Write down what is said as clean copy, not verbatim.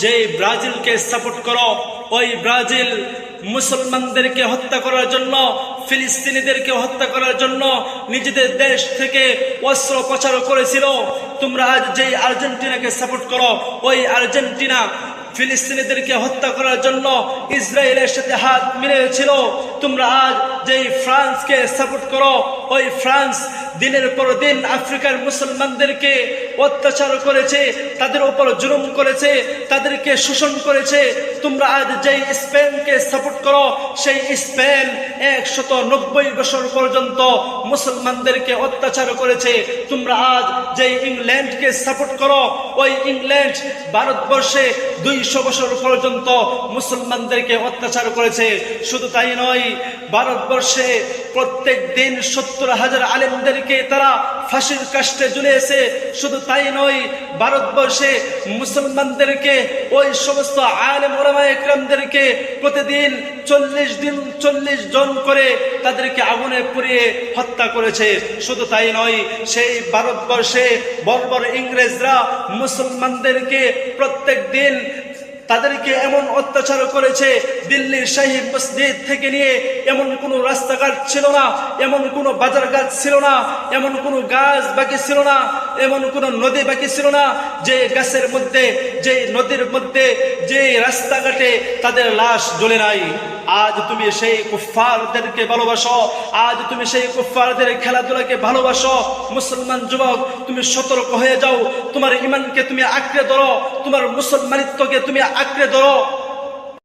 যে ব্রাজিলকে সাপোর্ট করো, ওই ব্রাজিল মুসলমানদেরকে হত্যা করার জন্য, ফিলিস্তিনিদেরকে হত্যা করার জন্য নিজেদের দেশ থেকে অস্ত্র পাচার করেছিল। তোমরা আজ যেই আর্জেন্টিনাকে সাপোর্ট করো, ওই আর্জেন্টিনা ফিলিস্তিনিদেরকে হত্যা করার জন্য ইসরায়েলের সাথে হাত মিলিয়েছিল। তোমরা আজ যেই ফ্রান্সকে সাপোর্ট করো, ওই ফ্রান্স দিনের পর দিন আফ্রিকার মুসলমানদেরকে অত্যাচার করেছে, তাদের উপর জুলুম করেছে, তাদেরকে শোষণ করেছে। তোমরা আজ যেই স্পেনকে সাপোর্ট করো, সেই স্পেন 190 বছর পর্যন্ত মুসলমানদেরকে অত্যাচার করেছে। তোমরা আজ যেই ইংল্যান্ডকে সাপোর্ট করো, ওই ইংল্যান্ড ভারতবর্ষে 200 বছর পর্যন্ত মুসলমানদেরকে অত্যাচার করেছে। শুধু তাই নয়, ভারতবর্ষে প্রত্যেক দিন 70,000 আলেমদেরকে তারা ফাঁসির কাস্টে ঝুলিয়েছে। শুধু তাই নয়, ভারতবর্ষে মুসলমানদেরকে, ওই সমস্ত আলেম ওলামা ইকরামদেরকে প্রতিদিন 40 জন করে তাদেরকে আগুনে পুড়িয়ে হত্যা করেছে। শুধু তাই নয়, সেই ভারতবর্ষে বর্বর ইংরেজরা মুসলমানদেরকে প্রত্যেক দিন তাদেরকে এমন অত্যাচার করেছে, দিল্লির শাহী মসজিদ থেকে নিয়ে এমন কোনো রাস্তাঘাট ছিল না, এমন কোনো বাজারঘাট ছিল না, এমন কোনো গাছ বাকি ছিল না, এমন কোনো নদী বাকি ছিল না যে গাছের মধ্যে, যে নদীর মধ্যে, যে রাস্তাঘাটে তাদের লাশ জ্বলে নাই। আজ তুমি সেই কুফফারদেরকে ভালোবাসো, আজ তুমি সেই কুফফারদের খেলাধুলাকে ভালোবাসো। মুসলমান যুবক, তুমি সতর্ক হয়ে যাও, তোমার ঈমানকে তুমি আঁকড়ে ধরো, তোমার মুসলমানিত্বকে তুমি আঁকড়ে ধরো।